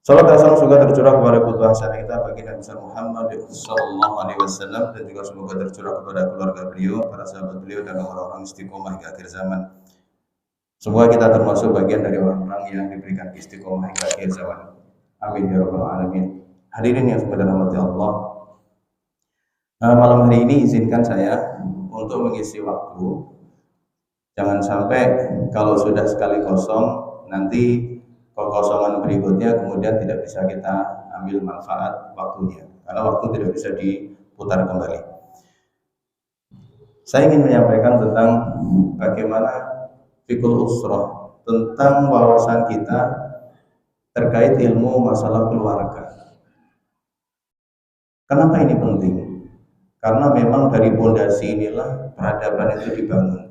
Salat dan salam semoga tercurah kepada putra hasanah kita baginda besar Muhammad sallallahu alaihi wasallam, dan juga semoga tercurah kepada keluarga beliau, para sahabat beliau, dan orang-orang istiqomah hingga akhir zaman. Semoga kita termasuk bagian dari orang-orang yang diberikan istiqomah hingga akhir zaman. Amin ya rabbal alamin. Hadirin yang semoga dirahmati Allah. Malam hari ini izinkan saya untuk mengisi waktu. Jangan sampai kalau sudah sekali kosong nanti kekosongan berikutnya kemudian tidak bisa kita ambil manfaat waktunya, karena waktu tidak bisa diputar kembali. Saya ingin menyampaikan tentang bagaimana fikul usrah, tentang wawasan kita terkait ilmu masalah keluarga. Kenapa ini penting? Karena memang dari pondasi inilah peradaban itu dibangun.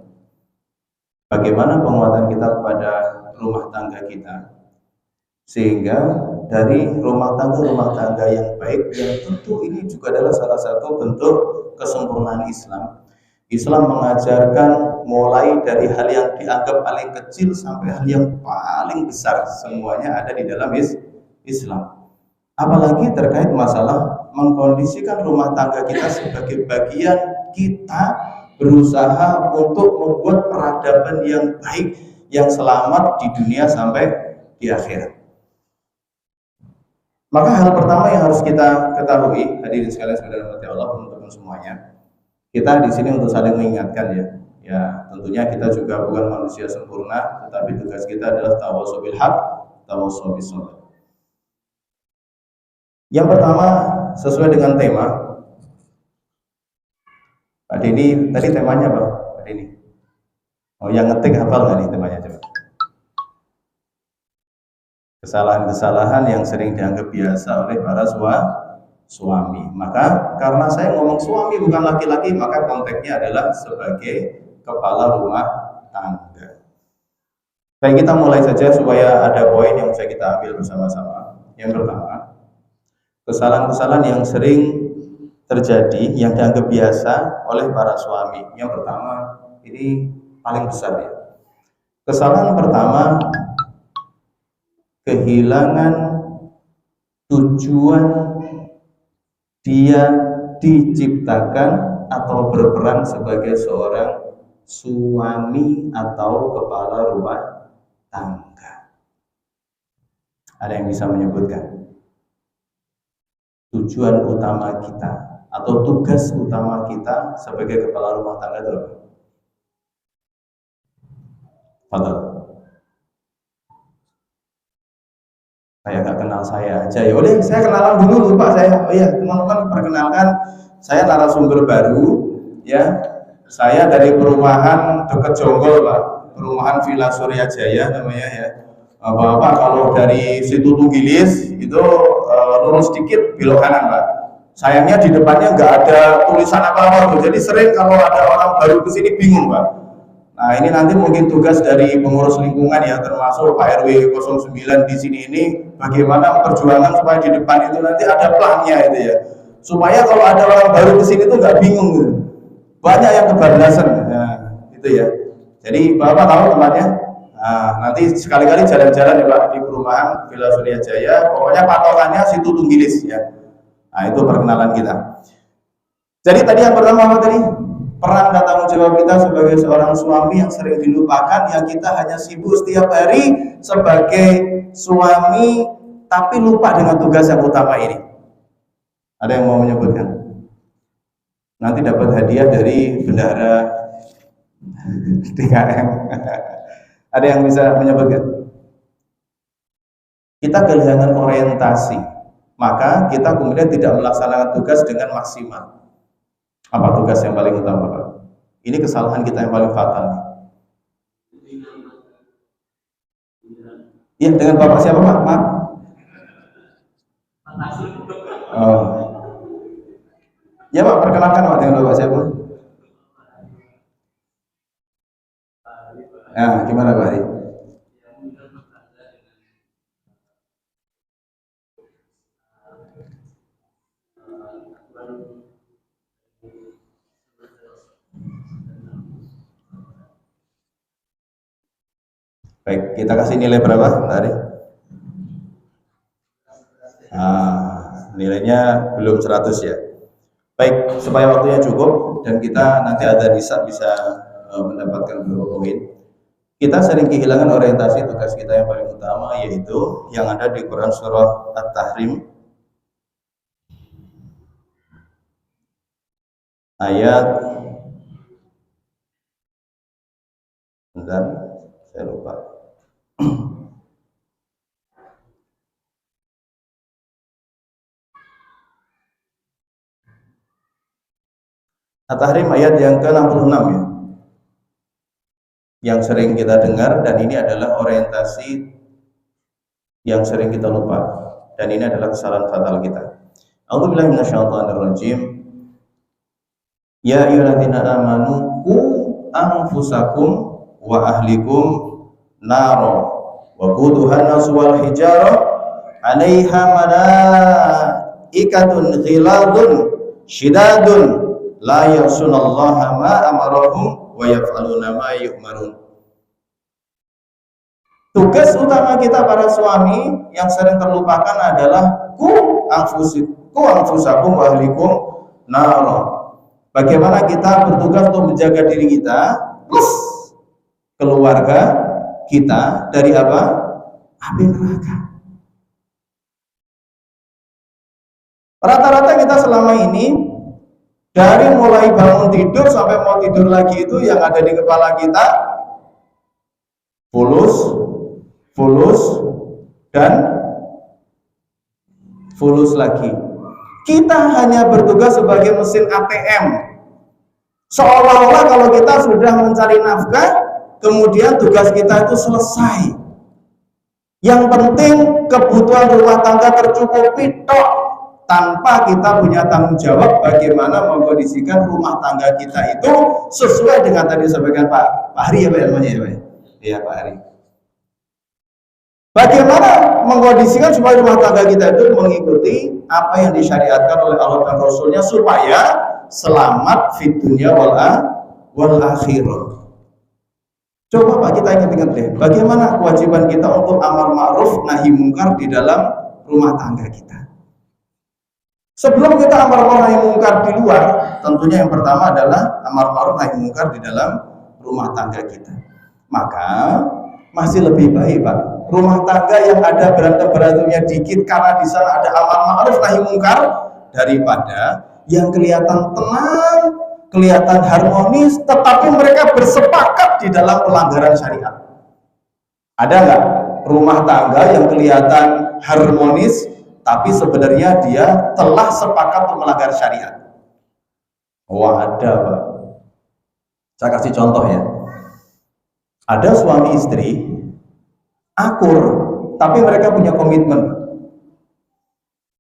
Bagaimana penguatan kita kepada rumah tangga kita, sehingga dari rumah tangga yang baik, yang tentu ini juga adalah salah satu bentuk kesempurnaan Islam. Islam mengajarkan mulai dari hal yang dianggap paling kecil sampai hal yang paling besar, semuanya ada di dalam Islam. Apalagi terkait masalah mengkondisikan rumah tangga kita sebagai bagian kita berusaha untuk membuat peradaban yang baik, yang selamat di dunia sampai di akhirat. Maka hal pertama yang harus kita ketahui, hadirin sekalian saudara Allah, teman-teman semuanya, kita di sini untuk saling mengingatkan ya. Ya, tentunya kita juga bukan manusia sempurna, tetapi tugas kita adalah tawassul bil haq, tawassul bis sabr. Yang pertama, sesuai dengan tema. Pak Dini, tadi temanya apa, Pak Dini? Oh, yang ngetik hafal nggak nih temanya, coba? Kesalahan-kesalahan yang sering dianggap biasa oleh para suami. Maka karena saya ngomong suami bukan laki-laki, maka konteksnya adalah sebagai kepala rumah tangga. Baik, kita mulai saja supaya ada poin yang bisa kita ambil bersama-sama. Yang pertama, kesalahan-kesalahan yang sering terjadi yang dianggap biasa oleh para suami. Yang pertama, ini paling besar ya. Kesalahan pertama, kehilangan tujuan dia diciptakan atau berperan sebagai seorang suami atau kepala rumah tangga. Ada yang bisa menyebutkan tujuan utama kita atau tugas utama kita sebagai kepala rumah tangga itu apa? Fadal. Saya nggak kenal saya aja ya. Udah, saya kenalan dulu, lupa saya. Oh iya, teman-teman, perkenalkan, saya narasumber baru ya. Saya dari perumahan dekat Jonggol, Pak. Perumahan Villa Surya Jaya namanya ya. Bapak kalau dari situ Tunggilis itu lurus sedikit belok kanan, Pak. Sayangnya di depannya nggak ada tulisan apa-apa, jadi sering kalau ada orang baru kesini bingung, Pak. Nah, ini nanti mungkin tugas dari pengurus lingkungan ya, termasuk Pak RW 09 di sini ini, bagaimana perjuangan supaya di depan itu nanti ada plannya itu ya. Supaya kalau ada orang baru ke sini tuh nggak bingung gitu. Banyak yang kebablasan ya, itu ya. Jadi Bapak tahu tempatnya? Nah, nanti sekali-kali jalan-jalan ya Pak di perumahan Villa Surya Jaya, pokoknya patokannya situ Tunggilis ya. Nah, itu perkenalan kita. Jadi tadi yang pertama apa tadi? Peran dan tanggung jawab kita sebagai seorang suami yang sering dilupakan, yang kita hanya sibuk setiap hari sebagai suami tapi lupa dengan tugas yang utama ini. Ada yang mau menyebutkan? Nanti dapat hadiah dari bendahara DKM. Ada yang bisa menyebutkan? Kita kehilangan orientasi, maka kita kemudian tidak melaksanakan tugas dengan maksimal. Apa tugas yang paling utama, Pak? Ini kesalahan kita yang paling fatal. Iya, dengan Bapak siapa, Pak? Maaf. Oh. Ya, Pak, perkenalkan Pak dengan Bapak siapa? Nah, gimana Pak Ari? Baik, kita kasih nilai berapa, Pak Ari? Nilainya belum 100 ya. Baik, supaya waktunya cukup dan kita nanti ada bisa mendapatkan beberapa poin. Kita sering kehilangan orientasi tugas kita yang paling utama, yaitu yang ada di Quran surah At-Tahrim ayat, bentar, saya lupa. At-Tahrim ayat yang ke-66 ya, yang sering kita dengar, dan ini adalah orientasi yang sering kita lupa, dan ini adalah kesalahan fatal kita. A'udzubillahi minasyaitonirrajim. Ya ayyuhalladzina amanu qu anfusakum wa ahlikum naro wa quduhan nas wal hijarah 'alaiha malaikatun ghiladun syidadun la ya'sunallaha ma amarahum wa yaf'aluna ma yu'marun. Tugas utama kita para suami yang sering terlupakan adalah ku anfusakum wa ahlikum naro. Bagaimana kita bertugas untuk menjaga diri kita plus keluarga kita dari apa? Api neraka. Rata-rata kita selama ini dari mulai bangun tidur sampai mau tidur lagi itu yang ada di kepala kita fulus dan fulus lagi. Kita hanya bertugas sebagai mesin ATM. Seolah-olah kalau kita sudah mencari nafkah, kemudian tugas kita itu selesai. Yang penting kebutuhan rumah tangga tercukupi tok, tanpa kita punya tanggung jawab bagaimana mengkondisikan rumah tangga kita itu sesuai dengan tadi disampaikan Pak Hari ya Pak namanya ya Pak. Iya Pak Hari. Bagaimana mengkondisikan supaya rumah tangga kita itu mengikuti apa yang disyariatkan oleh Allah dan Rasulnya supaya selamat di dunia wal akhirah. Coba Pak kita ingat-ingat deh, bagaimana kewajiban kita untuk amar ma'ruf nahi mungkar di dalam rumah tangga kita. Sebelum kita amar ma'ruf nahi mungkar di luar, tentunya yang pertama adalah amar ma'ruf nahi mungkar di dalam rumah tangga kita. Maka masih lebih baik Pak, rumah tangga yang ada berantem-berantemnya dikit karena di sana ada amar ma'ruf nahi mungkar, daripada yang kelihatan tenang, kelihatan harmonis, tetapi mereka bersepakat di dalam pelanggaran syariat. Ada nggak rumah tangga yang kelihatan harmonis, tapi sebenarnya dia telah sepakat untuk melanggar syariat? Wah ada Pak. Saya kasih contoh ya. Ada suami istri akur, tapi mereka punya komitmen.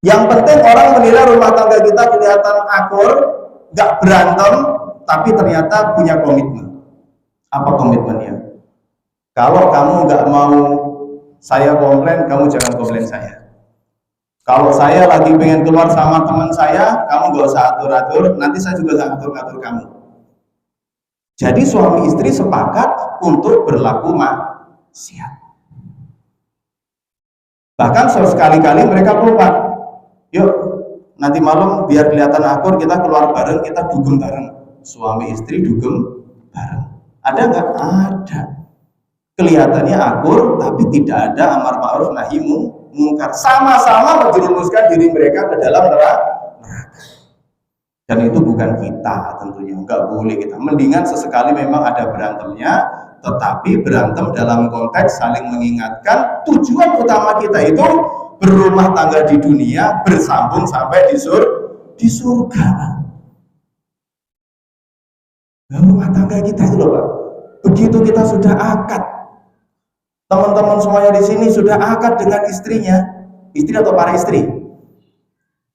Yang penting orang menilai rumah tangga kita kelihatan akur, nggak berantem, tapi ternyata punya komitmen. Apa komitmennya? Kalau kamu nggak mau saya komplain, kamu jangan komplain saya. Kalau saya lagi pengen keluar sama teman saya, kamu nggak usah atur-atur, nanti saya juga nggak atur-atur kamu. Jadi suami istri sepakat untuk berlaku maksiat. Bahkan sekali-kali mereka lupa, yuk nanti malam biar kelihatan akur kita keluar bareng, kita dugem bareng. Suami istri dugem bareng. Ada nggak? Ada. Kelihatannya akur, tapi tidak ada amar ma'ruf nahi mungkar. Sama-sama menjerumuskan diri mereka ke dalam neraka. Dan itu bukan kita tentunya, nggak boleh kita. Mendingan sesekali memang ada berantemnya, tetapi berantem dalam konteks saling mengingatkan tujuan utama kita itu berumah tangga di dunia, bersambung sampai di surga. Nah, rumah tangga kita itu loh Pak, begitu kita sudah akad, teman-teman semuanya di sini sudah akad dengan istrinya, istri atau para istri?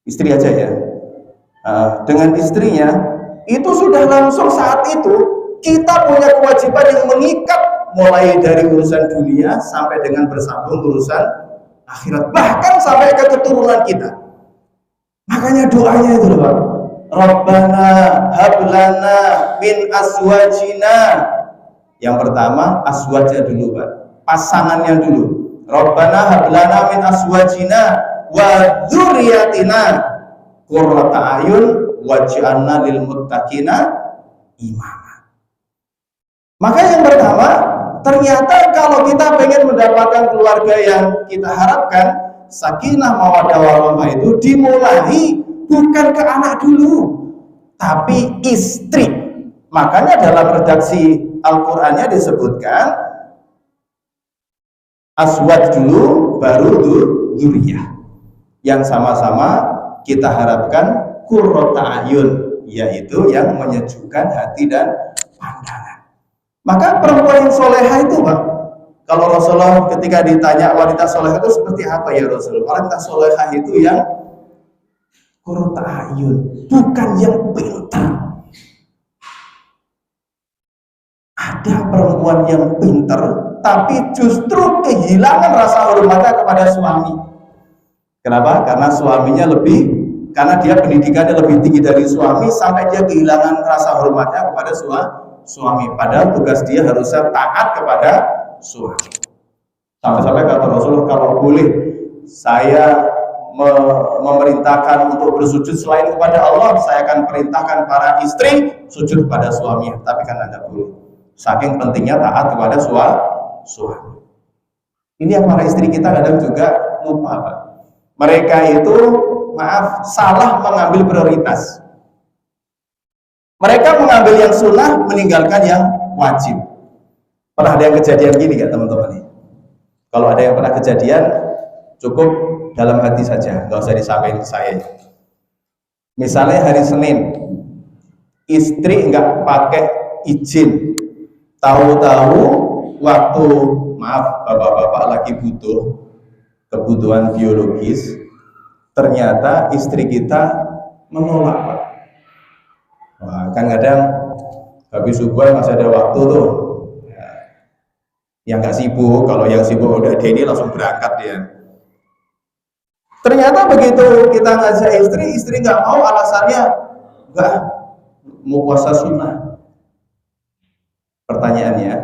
Istri aja ya. Dengan istrinya, itu sudah langsung saat itu kita punya kewajiban yang mengikat mulai dari urusan dunia sampai dengan bersambung urusan akhirat, bahkan sampai ke keturunan kita. Makanya doanya itu loh Pak, Rabbana hablana min aswajina. Yang pertama aswajnya dulu Pak, pasangannya dulu. Rabbana hablana min aswajina wa dzurriyyatina qurrata ayun waj'alna lil muttaqina imama. Maka yang pertama, ternyata kalau kita pengen mendapatkan keluarga yang kita harapkan, sakinah mawaddah warahmah itu dimulai bukan ke anak dulu, tapi istri. Makanya dalam redaksi Al-Qur'annya disebutkan aswad dulu baru dzurriyyah. Yang sama-sama kita harapkan qurrata ayun, yaitu yang menyejukkan hati dan pandangan. Maka perempuan yang soleha itu, Pak, kalau Rasulullah ketika ditanya wanita soleha itu seperti apa ya Rasulullah? Wanita soleha itu yang qurrata ayun, bukan yang pintar. Ada perempuan yang pintar, tapi justru kehilangan rasa hormatnya kepada suami. Kenapa? Karena suaminya karena dia pendidikannya lebih tinggi dari suami, sampai dia kehilangan rasa hormatnya kepada suami. Padahal tugas dia harusnya taat kepada suami. Sampai-sampai kata Rasulullah, kalau boleh saya memerintahkan untuk bersujud selain kepada Allah, saya akan perintahkan para istri sujud kepada suami. Tapi kan tidak boleh. Saking pentingnya taat kepada suami. Ini yang para istri kita kadang juga lupa, Pak. Mereka itu, salah mengambil prioritas. Mereka mengambil yang sunnah, meninggalkan yang wajib. Pernah ada yang kejadian gini gak teman-teman? Kalau ada yang pernah kejadian, cukup dalam hati saja, nggak usah disampaikan ke saya. Misalnya hari Senin, istri nggak pakai izin, tahu-tahu waktu bapak-bapak lagi butuh kebutuhan biologis, ternyata istri kita menolak, Pak. Wah, kan kadang habis subuh masih ada waktu tuh, yang nggak sibuk. Kalau yang sibuk udah dia ini langsung berangkat dia. Ternyata begitu kita ngajak istri nggak mau, alasannya nggak mau puasa sunnah. Pertanyaannya,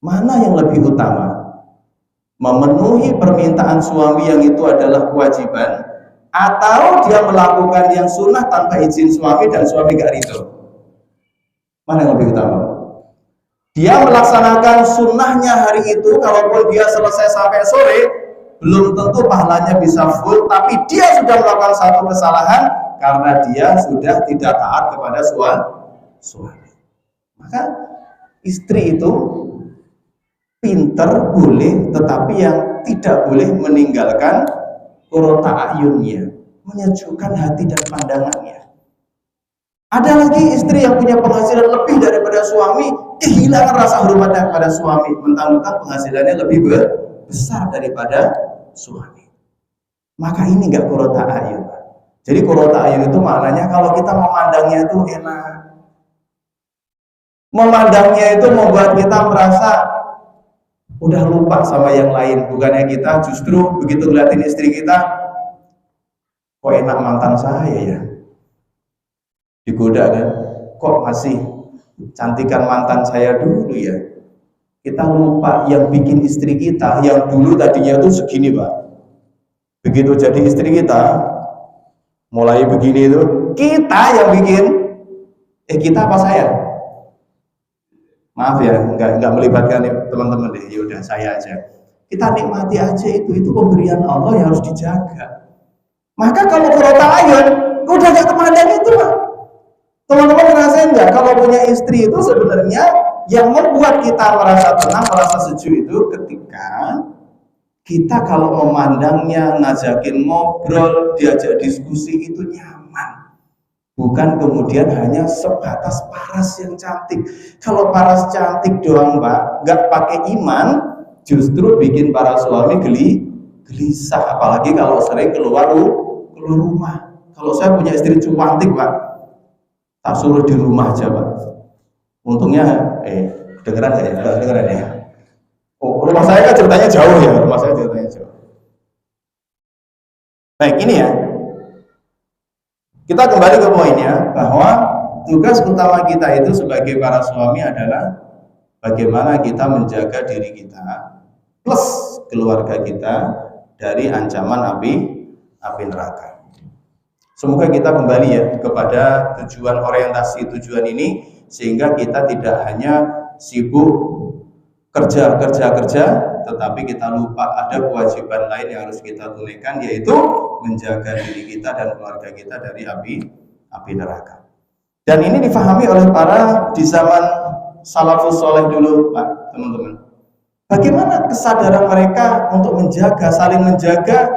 mana yang lebih utama? Memenuhi permintaan suami yang itu adalah kewajiban, atau dia melakukan yang sunnah tanpa izin suami dan suami gak ridho? Mana yang lebih utama? Dia melaksanakan sunnahnya hari itu, kalaupun dia selesai sampai sore, belum tentu pahalanya bisa full, tapi dia sudah melakukan satu kesalahan karena dia sudah tidak taat kepada suami. Maka istri itu pinter boleh, tetapi yang tidak boleh meninggalkan qurrata ayunnya, menyejukkan hati dan pandangannya. Ada lagi istri yang punya penghasilan lebih daripada suami, kehilangan rasa hormatnya kepada suami, mentang-mentang penghasilannya lebih besar daripada suami. Maka ini enggak qurrata ayun. Jadi qurrata ayun itu maknanya kalau kita memandangnya itu enak. Memandangnya itu membuat kita merasa udah lupa sama yang lain. Bukannya kita justru begitu ngeliatin istri kita, kok enak mantan saya ya, digoda kan, kok masih cantikan mantan saya dulu ya. Kita lupa yang bikin istri kita yang dulu tadinya itu segini, Pak, begitu jadi istri kita mulai begini itu kita yang bikin. Kita apa saya? Maaf ya, nggak melibatkan teman-teman deh. Yaudah saya aja. Kita nikmati aja itu pemberian Allah yang harus dijaga. Maka kalau qurrata ayun, udah gak kemandang itu, Pak. Teman-teman ngerasain nggak kalau punya istri itu sebenarnya yang membuat kita merasa tenang, merasa sejuk itu ketika kita kalau memandangnya, ngajakin ngobrol, diajak diskusi itu nyaman. Bukan kemudian hanya sebatas paras yang cantik. Kalau paras cantik doang, Pak, nggak pakai iman, justru bikin para suami gelisah. Apalagi kalau sering keluar rumah. Kalau saya punya istri cantik, Pak, tak suruh di rumah aja, Pak. Untungnya, dengeran nggak ya? Dengeran ya. Oh, rumah saya kan ceritanya jauh ya. Rumah saya ceritanya jauh. Baik, ini ya. Kita kembali ke poinnya bahwa tugas utama kita itu sebagai para suami adalah bagaimana kita menjaga diri kita plus keluarga kita dari ancaman api neraka. Semoga kita kembali ya kepada tujuan, orientasi tujuan ini, sehingga kita tidak hanya sibuk kerja, tetapi kita lupa ada kewajiban lain yang harus kita tunaikan, yaitu menjaga diri kita dan keluarga kita dari api neraka. Dan ini difahami oleh para di zaman salafus soleh dulu, Pak, teman-teman. Bagaimana kesadaran mereka untuk menjaga, saling menjaga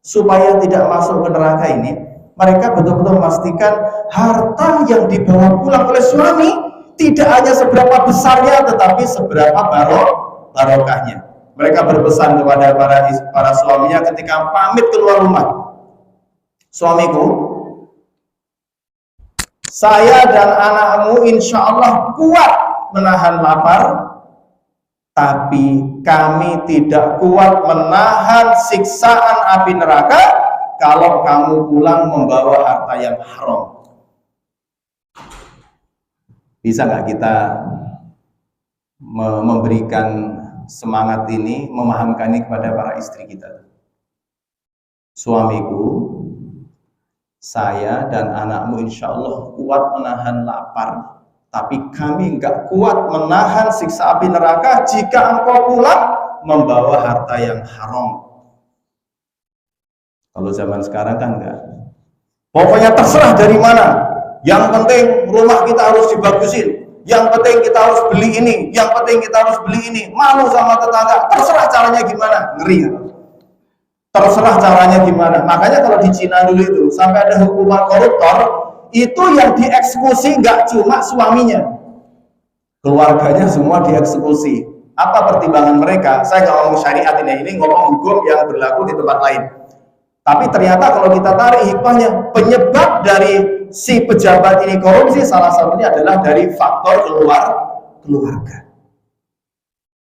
supaya tidak masuk ke neraka ini? Mereka betul-betul memastikan harta yang dibawa pulang oleh suami tidak hanya seberapa besarnya, tetapi seberapa barokahnya. Mereka berpesan kepada para suaminya ketika pamit keluar rumah. Suamiku, saya dan anakmu insya Allah kuat menahan lapar, tapi kami tidak kuat menahan siksaan api neraka kalau kamu pulang membawa harta yang haram. Bisa nggak kita memberikan semangat ini, memahamkan ini kepada para istri kita? Suamiku, saya dan anakmu insya Allah kuat menahan lapar, tapi kami nggak kuat menahan siksa api neraka jika engkau pulang membawa harta yang haram. Kalau zaman sekarang kan enggak. Pokoknya terserah dari mana. Yang penting rumah kita harus dibagusin. Yang penting kita harus beli ini. Yang penting kita harus beli ini. Malu sama tetangga. Terserah caranya gimana. Ngeri kan? Terserah caranya gimana. Makanya kalau di Cina dulu itu sampai ada hukuman koruptor, itu yang dieksekusi nggak cuma suaminya, keluarganya semua dieksekusi. Apa pertimbangan mereka? Saya nggak ngomong syariat ini ngomong hukum yang berlaku di tempat lain. Tapi ternyata kalau kita tarik hikmahnya, penyebab dari si pejabat ini korupsi salah satunya adalah dari faktor keluarga.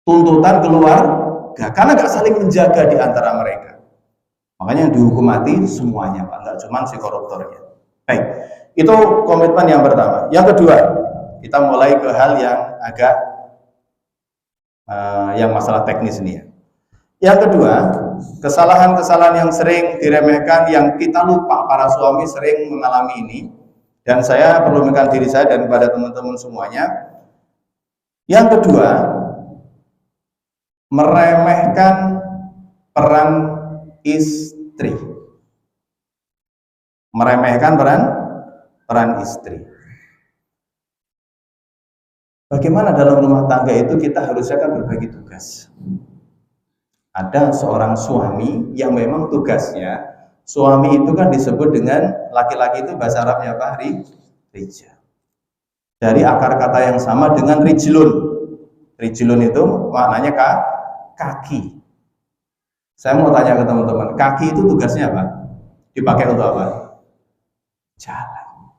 Tuntutan keluarga, karena nggak saling menjaga di antara mereka. Makanya yang dihukum mati semuanya, Pak, nggak cuma si koruptornya. Baik, itu komitmen yang pertama. Yang kedua, kita mulai ke hal yang agak yang masalah teknis ini ya. Yang kedua, kesalahan-kesalahan yang sering diremehkan, yang kita lupa, para suami sering mengalami ini, dan saya perlu mengingatkan diri saya dan kepada teman-teman semuanya. Yang kedua, meremehkan peran istri. Meremehkan peran istri. Bagaimana dalam rumah tangga itu kita harusnya kan berbagi tugas. Ada seorang suami yang memang tugasnya, suami itu kan disebut dengan, laki-laki itu bahasa Arabnya apa? Rijal. Dari akar kata yang sama dengan rijlun. Rijlun itu maknanya kaki. Saya mau tanya ke teman-teman, kaki itu tugasnya apa? Dipakai untuk apa? Jalan.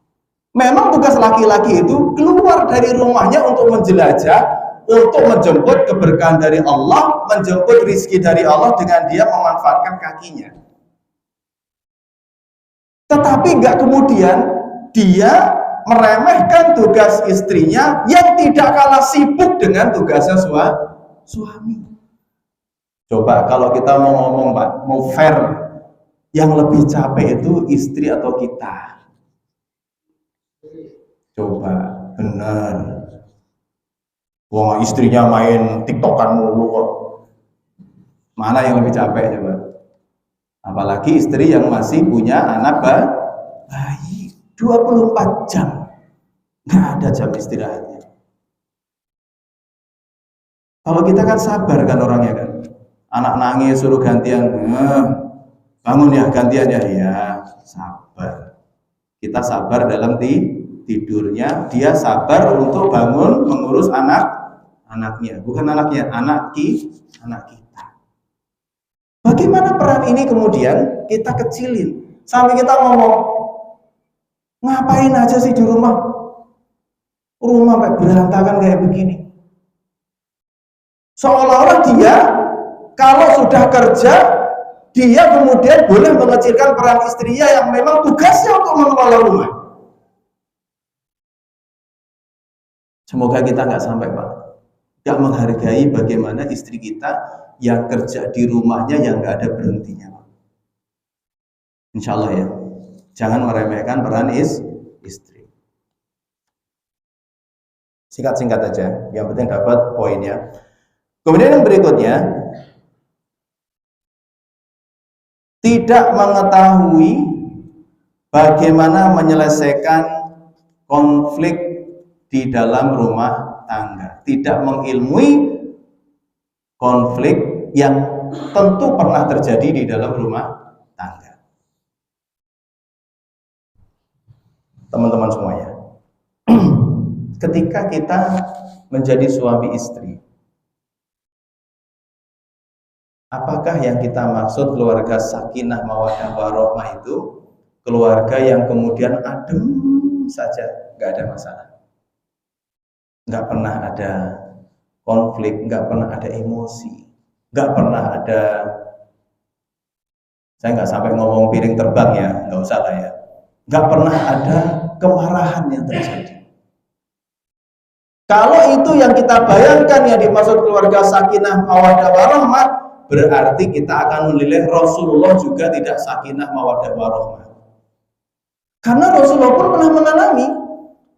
Memang tugas laki-laki itu keluar dari rumahnya untuk menjelajah, untuk menjemput keberkahan dari Allah, menjemput rizki dari Allah dengan dia memanfaatkan kakinya. Tetapi enggak kemudian dia meremehkan tugas istrinya yang tidak kalah sibuk dengan tugasnya suami. Coba kalau kita mau ngomong, Pak, mau fair, yang lebih capek itu istri atau kita? Coba, benar. Wah, istrinya main TikTokan mulu kok. Mana yang lebih capek coba? Apalagi istri yang masih punya anak bayi 24 jam. Nggak ada jam istirahatnya. Kalau kita kan sabar kan orangnya kan. Anak nangis suruh gantian. Bangun ya, gantian ya. Ya, sabar. Kita sabar dalam tidurnya. Dia sabar untuk bangun mengurus anaknya, bukan anaknya, anak kita. Bagaimana peran ini kemudian kita kecilin sampai kita ngomong, ngapain aja sih di rumah kayak berantakan kayak begini. Seolah-olah dia kalau sudah kerja, dia kemudian boleh mengecilkan peran istrinya yang memang tugasnya untuk mengelola rumah. Semoga kita nggak sampai, Pak. nggak menghargai bagaimana istri kita yang kerja di rumahnya yang nggak ada berhentinya. Insya Allah ya, jangan meremehkan peran istri. Singkat-singkat aja, yang penting dapat poinnya. Kemudian yang berikutnya, tidak mengetahui bagaimana menyelesaikan konflik di dalam rumah tangga, tidak mengilmui konflik yang tentu pernah terjadi di dalam rumah tangga. Teman-teman semuanya, ketika kita menjadi suami istri, apakah yang kita maksud keluarga sakinah mawaddah warahmah itu keluarga yang kemudian adem saja, nggak ada masalah, nggak pernah ada konflik, nggak pernah ada emosi, nggak pernah ada, saya nggak sampai ngomong piring terbang ya, nggak usah lah ya, nggak pernah ada kemarahan yang terjadi. Kalau itu yang kita bayangkan yang dimaksud keluarga sakinah mawaddah warahmah, berarti kita akan menilai Rasulullah juga tidak sakinah mawaddah warahmah. Karena Rasulullah pun pernah mengalami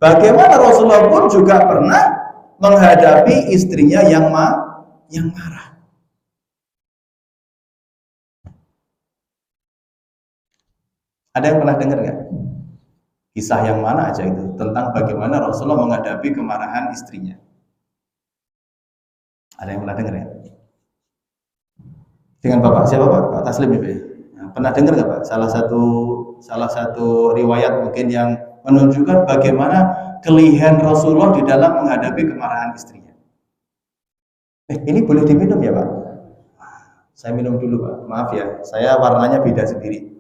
bagaimana Rasulullah pun juga pernah menghadapi istrinya yang marah. Ada yang pernah dengar nggak? Kisah yang mana aja itu tentang bagaimana Rasulullah menghadapi kemarahan istrinya? Ada yang pernah dengar ya? Dengan Bapak siapa Pak Taslim itu ya? Nah, pernah dengar nggak Pak? Salah satu riwayat mungkin yang menunjukkan bagaimana kelihan Rasulullah di dalam menghadapi kemarahan istrinya. Ini boleh diminum ya Pak? Saya minum dulu Pak. Maaf ya, saya warnanya beda sendiri.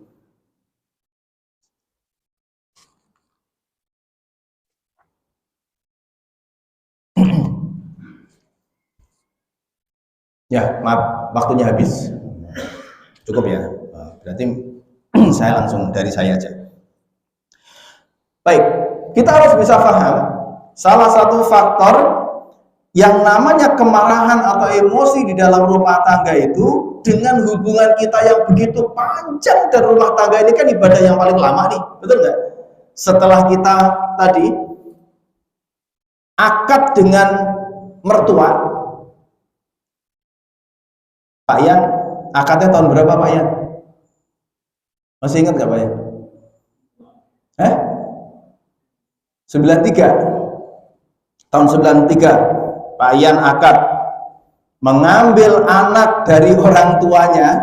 Ya, maaf, waktunya habis. Cukup ya. Berarti saya langsung dari saya aja. Baik, kita harus bisa paham salah satu faktor yang namanya kemarahan atau emosi di dalam rumah tangga itu dengan hubungan kita yang begitu panjang, dan rumah tangga ini kan ibadah yang paling lama nih, betul nggak? Setelah kita tadi akad dengan mertua, Pak Yan, akadnya tahun berapa Pak Yan? Masih ingat nggak Pak Yan? 93. Tahun 93 Pak Yan akad mengambil anak dari orang tuanya,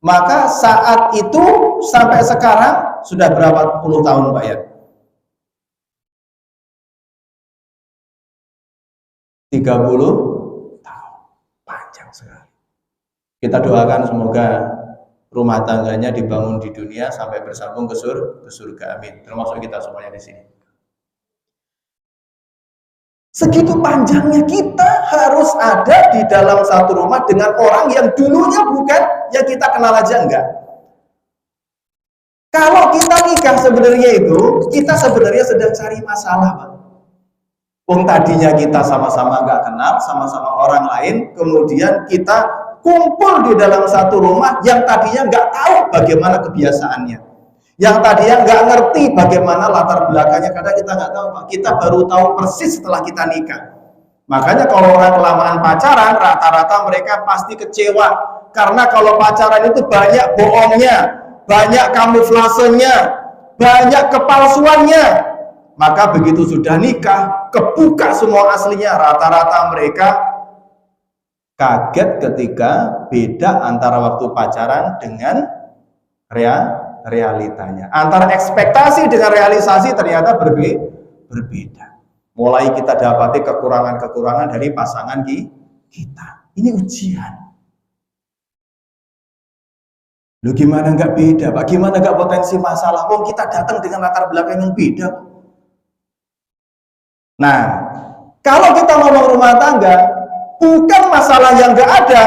maka saat itu sampai sekarang sudah berapa puluh tahun Pak Yan? 30 tahun. Panjang sekali. Kita doakan semoga rumah tangganya dibangun di dunia sampai bersambung ke surga. Amin. Termasuk kita semuanya di sini. Segitu panjangnya kita harus ada di dalam satu rumah dengan orang yang dulunya bukan yang kita kenal aja, enggak. Kalau kita nikah sebenarnya itu, kita sebenarnya sedang cari masalah, Pak. Tadinya kita sama-sama nggak kenal, sama-sama orang lain, kemudian kita kumpul di dalam satu rumah yang tadinya nggak tahu bagaimana kebiasaannya, yang tadinya nggak ngerti bagaimana latar belakangnya, karena kita nggak tahu Pak, kita baru tahu persis setelah kita nikah. Makanya kalau orang kelamaan pacaran, rata-rata mereka pasti kecewa, karena kalau pacaran itu banyak bohongnya, banyak kamuflasenya, banyak kepalsuannya. Maka begitu sudah nikah, kebuka semua aslinya, rata-rata mereka kaget ketika beda antara waktu pacaran dengan realitanya. Antara ekspektasi dengan realisasi ternyata berbeda. Mulai kita dapati kekurangan-kekurangan dari pasangan kita. Ini ujian. Lu gimana nggak beda, Pak? Gimana nggak potensi masalah? Kita datang dengan latar belakang yang beda. Nah, kalau kita ngomong rumah tangga, bukan masalah yang nggak ada,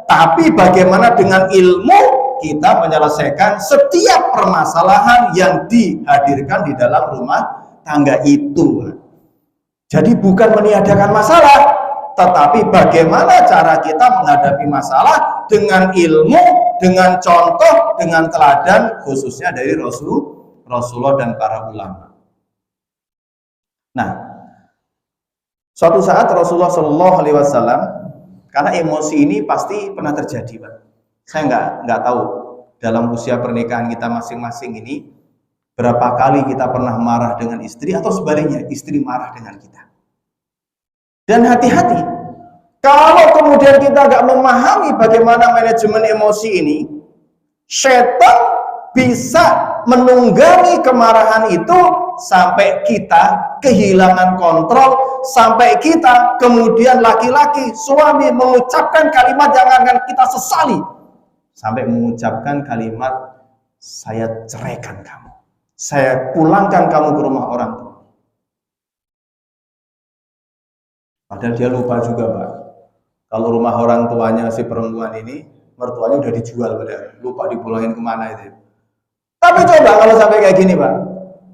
tapi bagaimana dengan ilmu kita menyelesaikan setiap permasalahan yang dihadirkan di dalam rumah tangga itu. Jadi bukan meniadakan masalah, tetapi bagaimana cara kita menghadapi masalah dengan ilmu, dengan contoh, dengan teladan, khususnya dari Rasulullah dan para ulama. Nah, suatu saat Rasulullah Shallallahu Alaihi Wasallam, karena emosi ini pasti pernah terjadi, Pak. Saya nggak tahu dalam usia pernikahan kita masing-masing ini berapa kali kita pernah marah dengan istri atau sebaliknya istri marah dengan kita. Dan hati-hati, kalau kemudian kita nggak memahami bagaimana manajemen emosi ini, setan bisa menunggangi kemarahan itu sampai kita kehilangan kontrol, sampai kita kemudian laki-laki, suami mengucapkan kalimat yang akan kita sesali, sampai mengucapkan kalimat, saya ceraikan kamu, saya pulangkan kamu ke rumah orang tua. Padahal dia lupa juga, Pak. Kalau rumah orang tuanya si perempuan ini, mertuanya udah dijual, padahal lupa dipulangin kemana itu. Tapi coba kalau sampai kayak gini, Pak,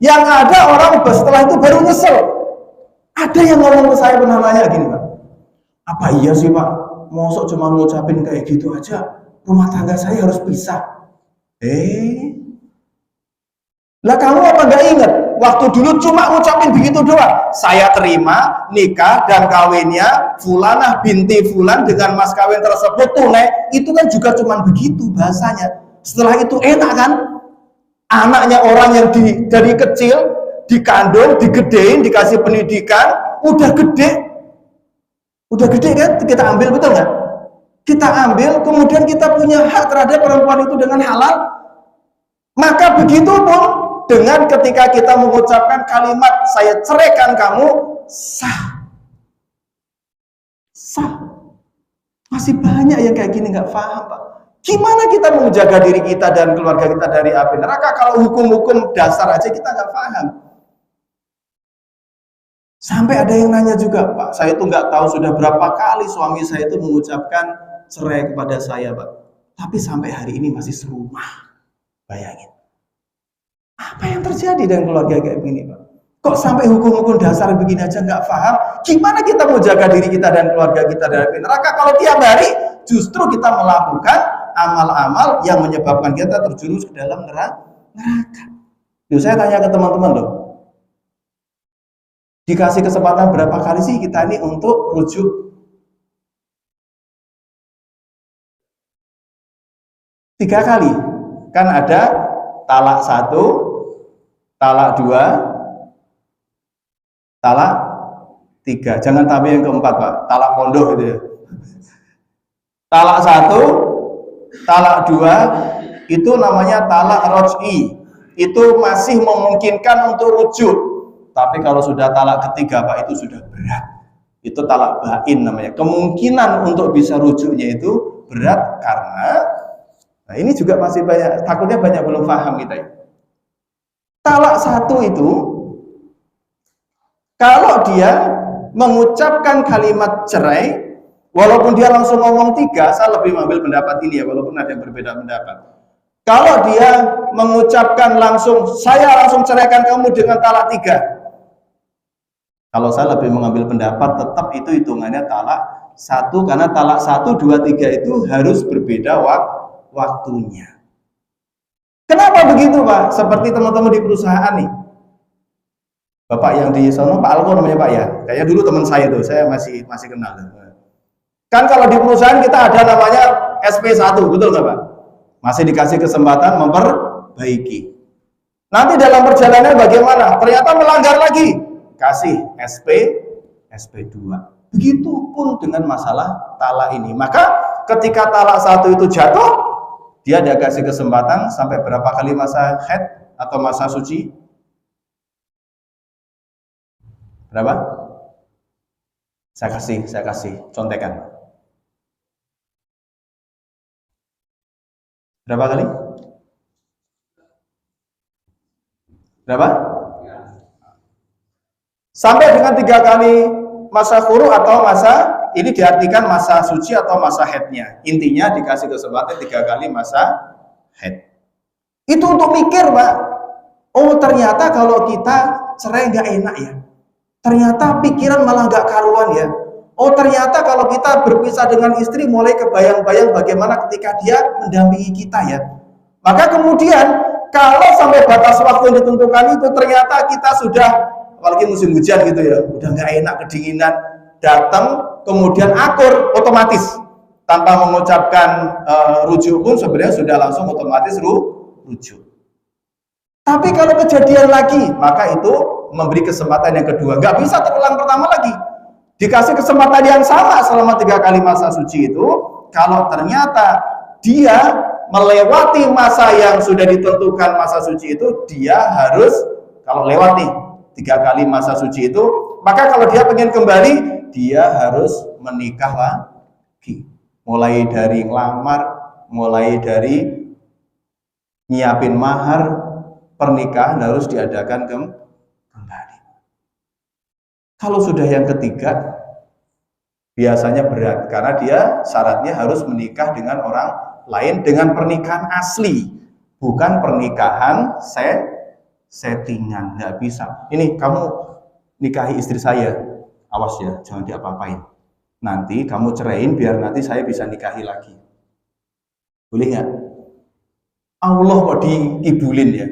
yang ada orang setelah itu baru nyesel. Ada yang ngomong ke saya pernah nanya gini, Pak, apa iya sih, Pak, mosok cuma ngucapin kayak gitu aja rumah tangga saya harus pisah? Lah kamu apa nggak ingat waktu dulu cuma ngucapin begitu doang, saya terima nikah dan kawinnya Fulanah binti Fulan dengan mas kawin tersebut tunai, itu kan juga cuma begitu bahasanya. Setelah itu enak kan, anaknya orang yang dari kecil dikandung, digedein, dikasih pendidikan, udah gede kan, kita ambil, betul nggak? Kita ambil, kemudian kita punya hak terhadap perempuan itu dengan halal. Maka begitu pun dengan ketika kita mengucapkan kalimat saya ceraikan kamu, sah. Masih banyak yang kayak gini nggak paham, Pak. Gimana kita menjaga diri kita dan keluarga kita dari api neraka kalau hukum-hukum dasar aja kita nggak paham? Sampai ada yang nanya juga, Pak, saya tuh nggak tahu sudah berapa kali suami saya itu mengucapkan cerai kepada saya, Pak. Tapi sampai hari ini masih serumah. Bayangin. Apa yang terjadi dengan keluarga kayak begini, Pak? Kok sampai hukum-hukum dasar begini aja nggak paham? Gimana kita mau jaga diri kita dan keluarga kita dari neraka kalau tiap hari justru kita melakukan amal-amal yang menyebabkan kita terjerumus ke dalam neraka? Saya tanya ke teman-teman loh, dikasih kesempatan berapa kali sih kita ini untuk rujuk? 3 kali. Kan ada talak 1, talak 2, talak 3. Jangan tambah yang keempat, Pak. Talak pondok gitu ya. Talak 1, talak 2 itu namanya talak roj'i. Itu masih memungkinkan untuk rujuk. Tapi kalau sudah talak ketiga, Pak, itu sudah berat. Itu talak bain namanya. Kemungkinan untuk bisa rujuknya itu berat karena nah ini juga masih banyak, takutnya banyak belum paham kita ya. Talak 1 itu kalau dia mengucapkan kalimat cerai, walaupun dia langsung ngomong 3, saya lebih mengambil pendapat ini ya, walaupun ada yang berbeda pendapat. Kalau dia mengucapkan langsung, saya langsung ceraikan kamu dengan talak 3. Kalau saya lebih mengambil pendapat tetap itu hitungannya talak 1, karena talak 1, 2, 3 itu harus berbeda waktunya. Kenapa begitu, Pak? Seperti teman-teman di perusahaan nih. Bapak yang di sono, Pak Alko namanya, Pak ya. Kayak dulu teman saya tuh, saya masih kenal. Kan kalau di perusahaan kita ada namanya SP1, betul nggak, Pak? Masih dikasih kesempatan memperbaiki. Nanti dalam perjalanan bagaimana? Ternyata melanggar lagi. Kasih SP2. Begitupun dengan masalah talak ini. Maka ketika talak 1 itu jatuh, dia ada kasih kesempatan sampai berapa kali masa haid atau masa suci? Berapa? Saya kasih contekan. Berapa kali? Berapa? Sampai dengan 3 kali masa khuru atau masa, ini diartikan masa suci atau masa haidnya. Intinya dikasih kesempatan 3 kali masa haid. Itu untuk mikir, Pak. Oh ternyata kalau kita cerai nggak enak ya. Ternyata pikiran malah nggak karuan ya. Oh ternyata kalau kita berpisah dengan istri mulai kebayang-bayang bagaimana ketika dia mendampingi kita ya. Maka kemudian kalau sampai batas waktu yang ditentukan itu ternyata kita sudah, apalagi musim hujan gitu ya, udah nggak enak, kedinginan, datang kemudian akur otomatis tanpa mengucapkan rujuk pun sebenarnya sudah langsung otomatis rujuk. Tapi kalau kejadian lagi, maka itu memberi kesempatan yang kedua, nggak bisa terulang pertama lagi. Dikasih kesempatan yang sama selama 3 kali masa suci itu, kalau ternyata dia melewati masa yang sudah ditentukan masa suci itu, dia harus, kalau lewat nih 3 kali masa suci itu, maka kalau dia pengen kembali, dia harus menikah lagi. Mulai dari ngelamar, mulai dari nyiapin mahar, pernikahan harus diadakan kembali. Kalau sudah yang ketiga, biasanya berat karena dia syaratnya harus menikah dengan orang lain dengan pernikahan asli, bukan pernikahan settingan. Nggak bisa. Ini kamu nikahi istri saya, awas ya, jangan diapa-apain. Nanti kamu ceraiin biar nanti saya bisa nikahi lagi. Boleh nggak? Allah kok dikibulin ya?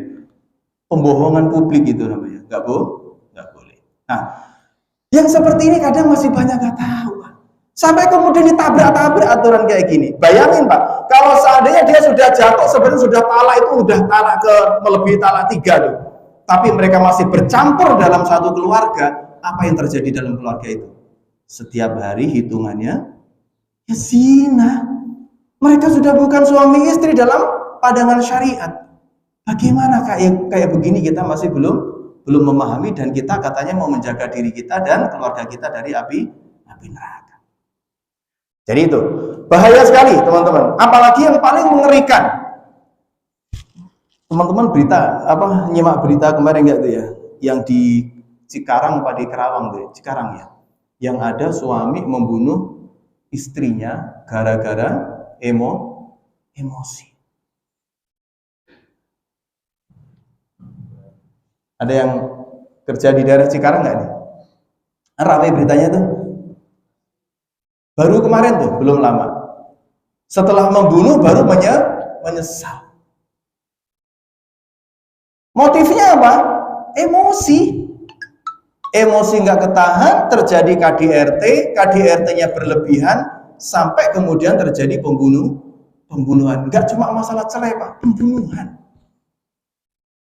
Pembohongan publik itu namanya. Nggak boleh. Nah, yang seperti ini kadang masih banyak nggak tahu, Pak. Sampai kemudian ditabrak-tabrak aturan kayak gini. Bayangin, Pak, kalau seandainya dia sudah jatuh, sebenarnya sudah talak itu udah talak ke melebihi talak 3 tuh. Tapi mereka masih bercampur dalam satu keluarga. Apa yang terjadi dalam keluarga itu? Setiap hari hitungannya ya zina. Mereka sudah bukan suami istri dalam pandangan syariat. Bagaimana kayak begini kita masih belum memahami, dan kita katanya mau menjaga diri kita dan keluarga kita dari api neraka. Jadi itu bahaya sekali teman-teman. Apalagi yang paling mengerikan, teman-teman nyimak berita kemarin enggak tuh ya, yang di Cikarang apa di Kerawang tuh, Cikarang ya, yang ada suami membunuh istrinya gara-gara emosi. Ada yang kerja di daerah Cikarang nggak nih? Ramai beritanya tuh. Baru kemarin tuh, belum lama. Setelah membunuh baru menyesal. Motifnya apa? Emosi. Emosi nggak ketahan, terjadi KDRT-nya berlebihan, sampai kemudian terjadi pembunuhan. Nggak cuma masalah cerai, Pak, pembunuhan.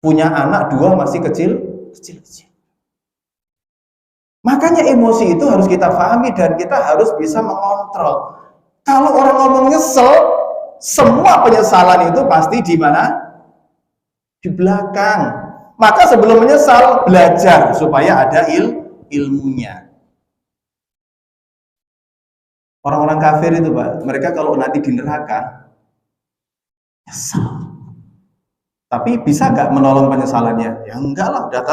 Punya anak 2 masih kecil. Makanya emosi itu harus kita pahami dan kita harus bisa mengontrol. Kalau orang ngomong nyesel, semua penyesalan itu pasti di mana? Di belakang. Maka sebelum menyesal, belajar supaya ada ilmunya. Orang-orang kafir itu, Pak, mereka kalau nanti di neraka nyesel. Tapi bisa nggak menolong penyesalannya? Ya enggak lah, udah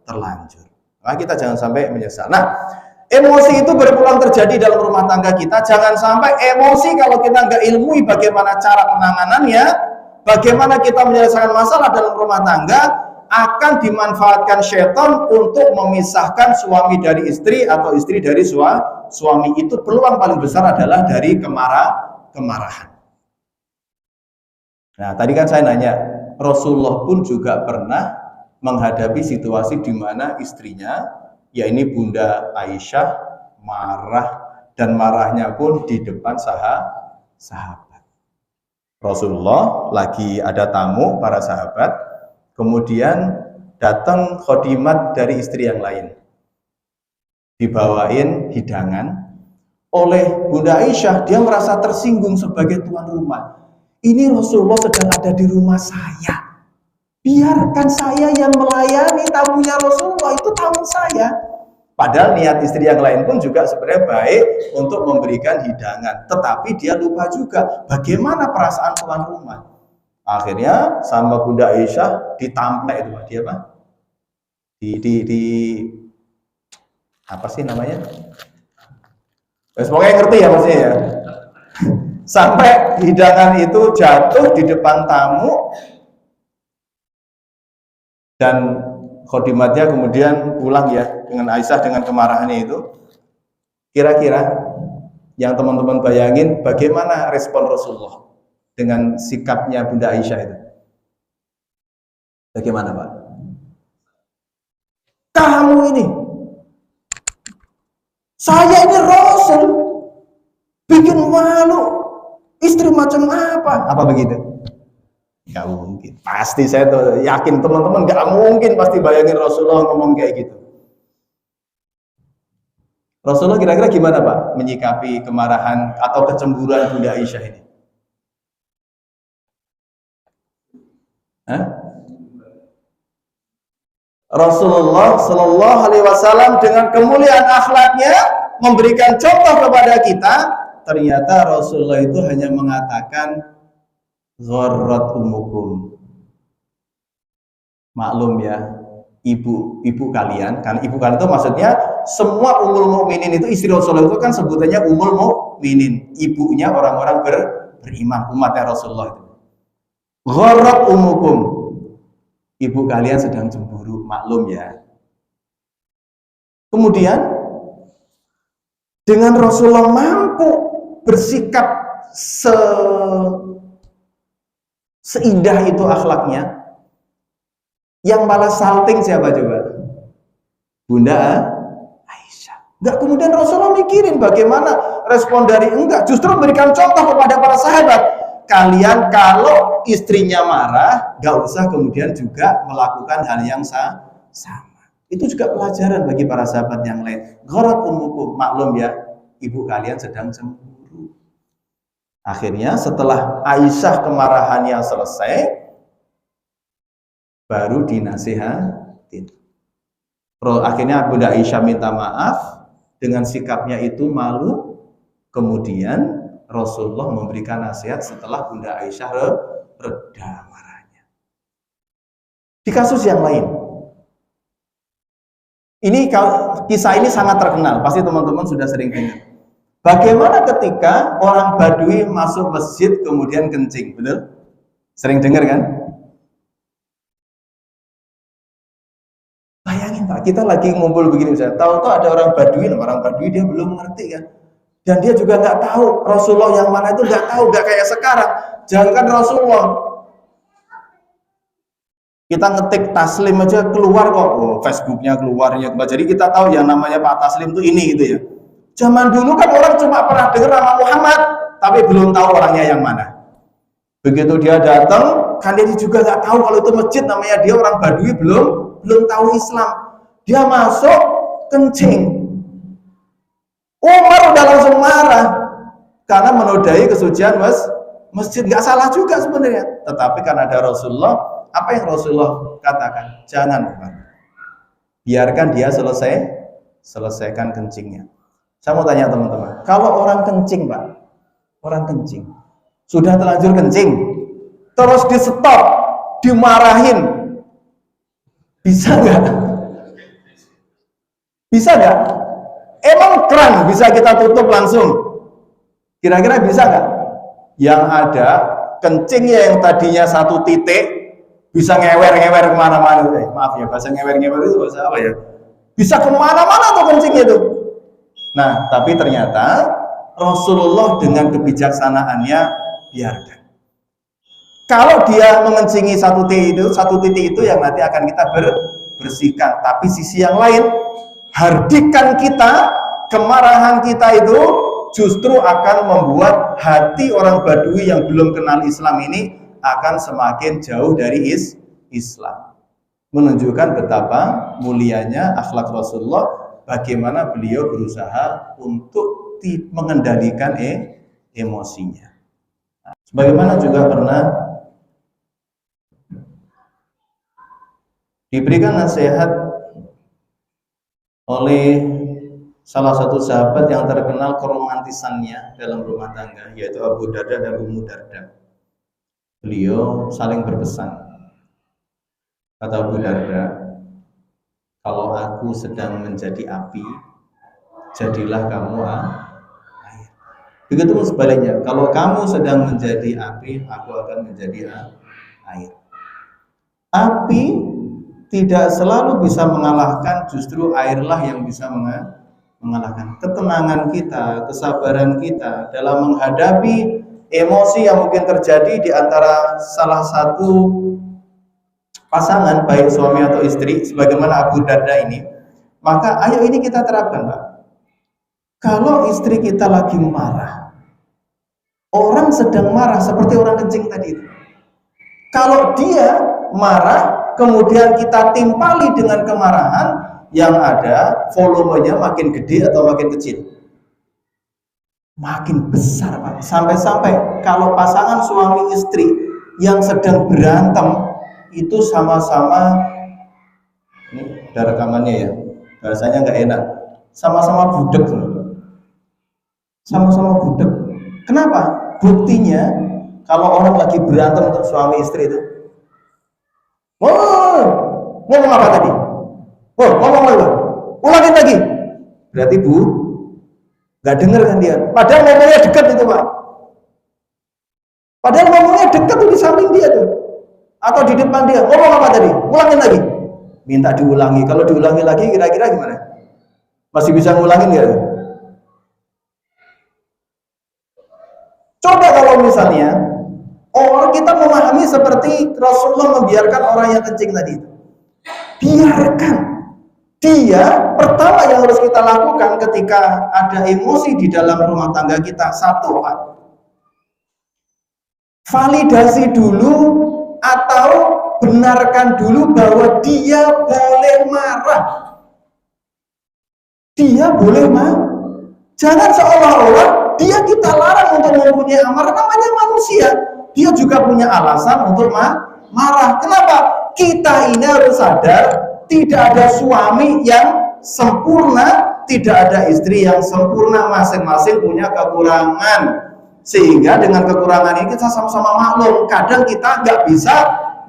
terlanjur. Nah, kita jangan sampai menyesal. Nah, emosi itu berulang terjadi dalam rumah tangga kita. Jangan sampai emosi kalau kita nggak ilmui bagaimana cara penanganannya, bagaimana kita menyelesaikan masalah dalam rumah tangga, akan dimanfaatkan syaitan untuk memisahkan suami dari istri atau istri dari suami. Itu peluang paling besar adalah dari kemarahan. Nah, tadi kan saya nanya, Rasulullah pun juga pernah menghadapi situasi di mana istrinya, ya ini Bunda Aisyah, marah, dan marahnya pun di depan sahabat. Rasulullah lagi ada tamu para sahabat, kemudian datang khodimat dari istri yang lain, dibawain hidangan oleh Bunda Aisyah. Dia merasa tersinggung sebagai tuan rumah. Ini Rasulullah sedang ada di rumah saya, biarkan saya yang melayani tamunya Rasulullah, itu tamu saya. Padahal niat istri yang lain pun juga sebenarnya baik untuk memberikan hidangan, tetapi dia lupa juga bagaimana perasaan tuan rumah. Akhirnya sama Bunda Aisyah ditamplek itu, dia apa? Di apa sih namanya? Semoga ngerti ya maksudnya ya. Sampai hidangan itu jatuh di depan tamu, dan khodimatnya kemudian pulang ya dengan Aisyah dengan kemarahannya itu. Kira-kira yang teman-teman bayangin bagaimana respon Rasulullah dengan sikapnya Bunda Aisyah itu? Bagaimana Pak? Kamu ini, saya ini Rasul, bikin malu, istri macam apa? Apa begitu? Gak mungkin. Pasti saya tuh yakin teman-teman gak mungkin pasti bayangin Rasulullah ngomong kayak gitu. Rasulullah kira-kira gimana Pak menyikapi kemarahan atau kecemburuan Bunda Aisyah ini? Hah? Rasulullah Shallallahu Alaihi Wasallam dengan kemuliaan akhlaknya memberikan contoh kepada kita. Ternyata Rasulullah itu hanya mengatakan gharrat umukum. Maklum ya, ibu kalian, kan ibu kalian itu maksudnya semua ummul mukminin itu istri Rasulullah itu kan sebutannya ummul mukminin, ibunya orang-orang beriman, umatnya Rasulullah itu. Gharrat umukum, ibu kalian sedang cemburu, maklum ya. Kemudian dengan Rasulullah mampu bersikap seindah itu akhlaknya, yang malah salting siapa coba? Bunda Aisyah. Enggak, kemudian Rasulullah mikirin bagaimana respon dari enggak, justru memberikan contoh kepada para sahabat. Kalian kalau istrinya marah, enggak usah kemudian juga melakukan hal yang sama. Itu juga pelajaran bagi para sahabat yang lain. Gharat umukum, maklum ya, ibu kalian sedang cemburu. Akhirnya setelah Aisyah kemarahannya selesai, baru dinasihatin. Akhirnya Bunda Aisyah minta maaf, dengan sikapnya itu malu. Kemudian Rasulullah memberikan nasihat setelah Bunda Aisyah reda marahnya. Di kasus yang lain, ini kisah ini sangat terkenal, pasti teman-teman sudah sering dengar. Bagaimana ketika orang Badui masuk masjid kemudian kencing, betul? Sering dengar kan? Bayangin Pak, kita lagi ngumpul begini misalnya, tahu-tahu ada orang Badui dia belum ngerti kan? Dan dia juga nggak tahu Rasulullah yang mana itu, nggak tahu, nggak kayak sekarang. Jangankan Rasulullah, kita ngetik Taslim aja keluar kok, Facebooknya keluarnya. Jadi kita tahu yang namanya Pak Taslim itu ini gitu ya. Zaman dulu kan orang cuma pernah dengar nama Muhammad, tapi belum tahu orangnya yang mana. Begitu dia datang, kan dia juga nggak tahu kalau itu masjid, namanya dia orang Badui, belum tahu Islam. Dia masuk kencing. Umar udah langsung marah karena menodai kesucian masjid. Nggak salah juga sebenarnya, tetapi karena ada Rasulullah, apa yang Rasulullah katakan? Jangan Umar, biarkan dia selesaikan kencingnya. Saya mau tanya teman-teman, kalau orang kencing Pak, orang kencing sudah terlanjur kencing, terus di stop, dimarahin, bisa nggak? Bisa nggak? Emang keran bisa kita tutup langsung? Kira-kira bisa nggak? Yang ada kencingnya yang tadinya satu titik bisa ngewer-ngewer kemana-mana. Maaf ya, bahasa ngewer-ngewer itu bahasa apa ya? Bisa kemana-mana tuh kencingnya tuh. Nah, tapi ternyata Rasulullah dengan kebijaksanaannya biarkan. Kalau dia mengencingi satu titik itu yang nanti akan kita bersihkan. Tapi sisi yang lain, hardikan kita, kemarahan kita itu justru akan membuat hati orang Badui yang belum kenal Islam ini akan semakin jauh dari Islam. Menunjukkan betapa mulianya akhlak Rasulullah, bagaimana beliau berusaha untuk mengendalikan emosinya. Sebagaimana juga pernah diberikan nasihat oleh salah satu sahabat yang terkenal keromantisannya dalam rumah tangga, yaitu Abu Darda dan Ummu Darda. Beliau saling berpesan. Kata Abu Darda, kalau aku sedang menjadi api, jadilah kamu air. Begitu pun sebaliknya, kalau kamu sedang menjadi api, aku akan menjadi air. Api tidak selalu bisa mengalahkan, justru airlah yang bisa mengalahkan. Ketenangan kita, kesabaran kita dalam menghadapi emosi yang mungkin terjadi di antara salah satu pasangan, baik suami atau istri, sebagaimana Abu Darda ini, maka ayo ini kita terapkan, Pak. Kalau istri kita lagi marah, orang sedang marah seperti orang kencing tadi itu. Kalau dia marah, kemudian kita timpali dengan kemarahan, yang ada volumenya makin gede atau makin kecil? Makin besar, Pak. Sampai-sampai kalau pasangan suami istri yang sedang berantem itu sama-sama, ini ada rekamannya ya, bahasanya nggak enak, sama-sama budek, sama-sama budek. Kenapa? Buktinya kalau orang lagi berantem untuk suami istri itu, ngomong apa tadi? Ngomong lagi, ulangin lagi. Berarti Bu nggak dengar kan dia? Padahal ngomongnya dekat itu, Pak. Padahal ngomongnya dekat tuh di samping dia tuh, atau di depan dia. Ngomong apa tadi? Ulangin lagi. Minta diulangi. Kalau diulangi lagi, kira-kira gimana? Masih bisa ngulangin nggak? Coba kalau misalnya orang kita memahami seperti Rasulullah membiarkan orang yang kencing tadi itu. Biarkan dia. Pertama yang harus kita lakukan ketika ada emosi di dalam rumah tangga kita, satu, Pak, validasi dulu atau benarkan dulu bahwa dia boleh marah. Dia boleh marah. Jangan seolah-olah dia kita larang untuk mempunyai amarah. Namanya manusia, dia juga punya alasan untuk marah. Kenapa? Kita ini harus sadar, tidak ada suami yang sempurna, tidak ada istri yang sempurna, masing-masing punya kekurangan. Sehingga dengan kekurangan ini kita sama-sama maklum. Kadang kita nggak bisa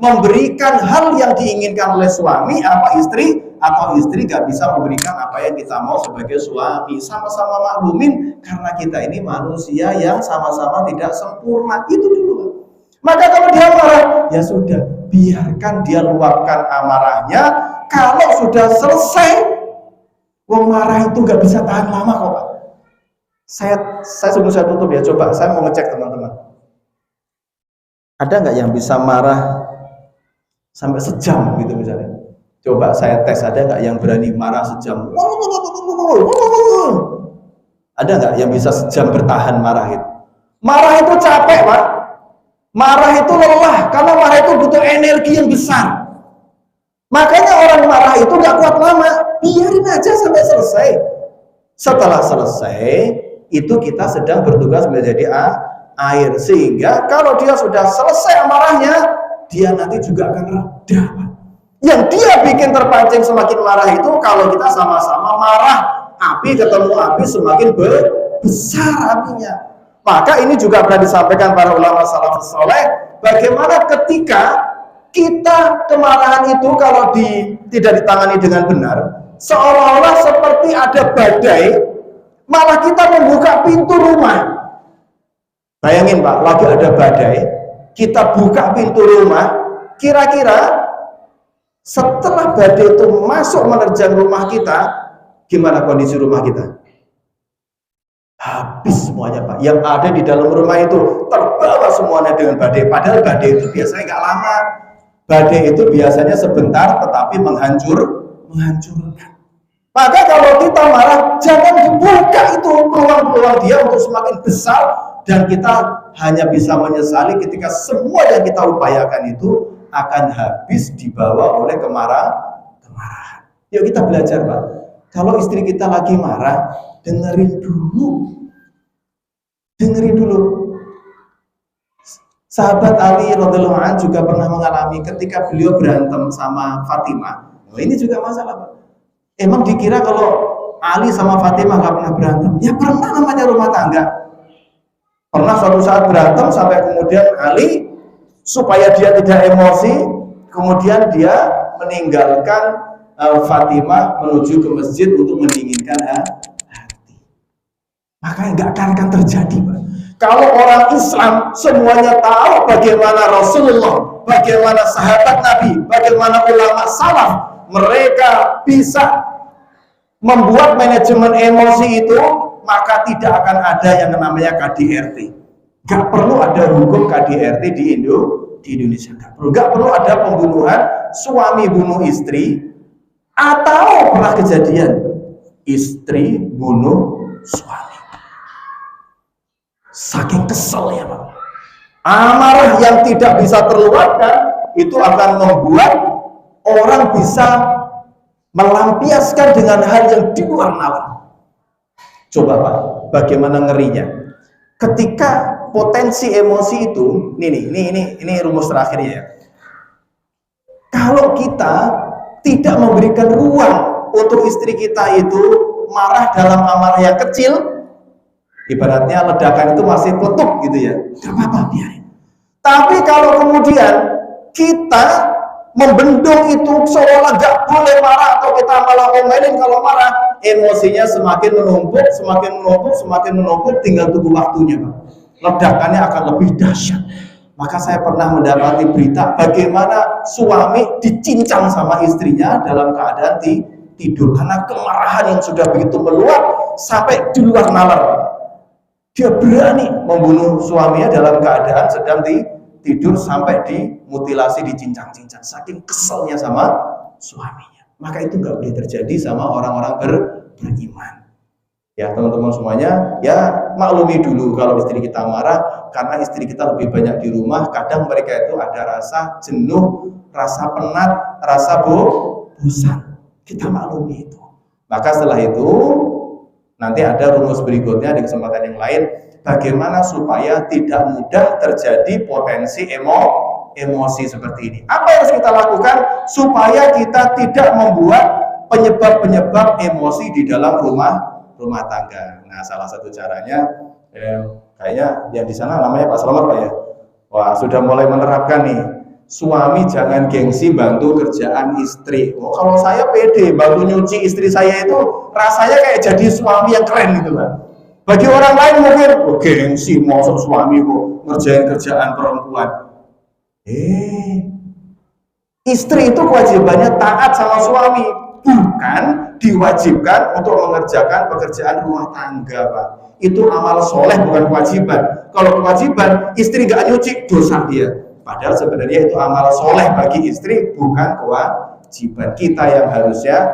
memberikan hal yang diinginkan oleh suami apa istri, atau istri nggak bisa memberikan apa yang kita mau sebagai suami. Sama-sama maklumin karena kita ini manusia yang sama-sama tidak sempurna. Itu dulu. Maka kalau dia marah, ya sudah, biarkan dia luapkan amarahnya. Kalau sudah selesai, wong marah itu nggak bisa tahan lama kok, Pak. Saya sebelum saya tutup ya, coba saya mau ngecek teman-teman. Ada nggak yang bisa marah sampai sejam gitu misalnya? Coba saya tes, ada nggak yang berani marah sejam? Ada nggak yang bisa sejam bertahan marah itu? Marah itu capek, Pak. Marah itu lelah, karena marah itu butuh energi yang besar. Makanya orang marah itu nggak kuat lama, biarin aja sampai selesai. Setelah selesai, itu kita sedang bertugas menjadi air. Sehingga kalau dia sudah selesai amarahnya, dia nanti juga akan reda. Yang dia bikin terpancing semakin marah itu kalau kita sama-sama marah. Api ketemu api semakin besar apinya. Maka ini juga pernah disampaikan para ulama salafus saleh, bagaimana ketika kita kemarahan itu kalau tidak ditangani dengan benar, seolah-olah seperti ada badai, malah kita membuka pintu rumah. Bayangin, Pak, lagi ada badai, kita buka pintu rumah, kira-kira setelah badai itu masuk menerjang rumah kita, gimana kondisi rumah kita? Habis semuanya, Pak. Yang ada di dalam rumah itu terbawa semuanya dengan badai. Padahal badai itu biasanya nggak lama. Badai itu biasanya sebentar, tetapi menghancurkan. Maka kalau kita marah, jangan dibuka itu peluang-peluang dia untuk semakin besar, dan kita hanya bisa menyesali ketika semua yang kita upayakan itu akan habis dibawa oleh kemarahan. Yuk kita belajar, Pak. Kalau istri kita lagi marah, dengerin dulu. Sahabat Ali radhiyallahu anhu juga pernah mengalami ketika beliau berantem sama Fatimah. Nah, ini juga masalah, Pak. Emang dikira kalau Ali sama Fatimah nggak pernah berantem? Ya pernah, namanya rumah tangga. Pernah suatu saat berantem sampai kemudian Ali supaya dia tidak emosi, kemudian dia meninggalkan Fatimah menuju ke masjid untuk mendinginkan hati. Maka nggak akan terjadi, Pak. Kalau orang Islam semuanya tahu bagaimana Rasulullah, bagaimana sahabat Nabi, bagaimana ulama salaf, mereka bisa membuat manajemen emosi itu, maka tidak akan ada yang namanya KDRT. Gak perlu ada hukum KDRT di Indonesia. Gak perlu ada pembunuhan suami bunuh istri, atau pernah kejadian istri bunuh suami. Saking keselnya, Pak. Amarah yang tidak bisa terluapkan itu akan membuat orang bisa melampiaskan dengan hal yang di luar nalar. Coba Pak, bagaimana ngerinya ketika potensi emosi itu, ini rumus terakhirnya ya. Kalau kita tidak memberikan ruang untuk istri kita itu marah dalam amarah yang kecil, ibaratnya ledakan itu masih peletuk gitu ya, gak apa-apa biarin. Tapi kalau kemudian kita membendung itu seolah gak boleh marah, atau kita malah ngomelin kalau marah, emosinya semakin menumpuk, semakin menumpuk, tinggal tunggu waktunya Pak. Ledakannya akan lebih dahsyat. Maka saya pernah mendapati berita bagaimana suami dicincang sama istrinya dalam keadaan tidur karena kemarahan yang sudah begitu meluap sampai di luar nalar. Dia berani membunuh suaminya dalam keadaan sedang tidur sampai dimutilasi, dicincang-cincang, saking keselnya sama suaminya. Maka itu nggak boleh terjadi sama orang-orang beriman. Ya teman-teman semuanya, ya maklumi dulu kalau istri kita marah, karena istri kita lebih banyak di rumah. Kadang mereka itu ada rasa jenuh, rasa penat, rasa bosan. Kita maklumi itu. Maka setelah itu nanti ada rumus berikutnya di kesempatan yang lain, bagaimana supaya tidak mudah terjadi potensi emosi seperti ini. Apa yang harus kita lakukan supaya kita tidak membuat penyebab-penyebab emosi di dalam rumah tangga. Nah, salah satu caranya kayaknya yang di sana namanya Pak Slamet Pak ya. Wah, sudah mulai menerapkan nih. Suami jangan gengsi bantu kerjaan istri. Oh, kalau saya pede bantu nyuci istri saya itu rasanya kayak jadi suami yang keren gitu Pak. Bagi orang lain mungkin gengsi masuk suami kok ngerjain kerjaan perempuan. Istri itu kewajibannya taat sama suami, bukan diwajibkan untuk mengerjakan pekerjaan rumah tangga Pak. Itu amal soleh, bukan kewajiban. Kalau kewajiban, istri gak nyuci, dosa dia. Padahal sebenarnya itu amal soleh bagi istri, bukan kewajiban. Kita yang harusnya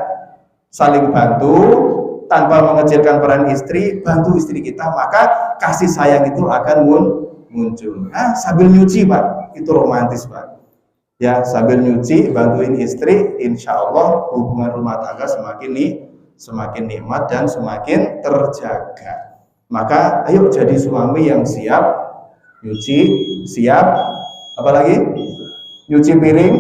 saling bantu tanpa mengecilkan peran istri, bantu istri kita, maka kasih sayang itu akan muncul. Sambil nyuci Pak, itu romantis Pak. Ya, sambil nyuci, bantuin istri, insya Allah hubungan rumah tangga semakin nikmat dan semakin terjaga. Maka ayo jadi suami yang siap nyuci, siap apa lagi? Nyuci piring,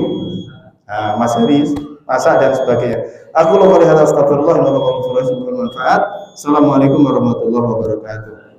Mas Haris, masak dan sebagainya. Aku lupa lihat astagfirullah, innallaha ghafurur rahim. Assalamualaikum warahmatullahi wabarakatuh.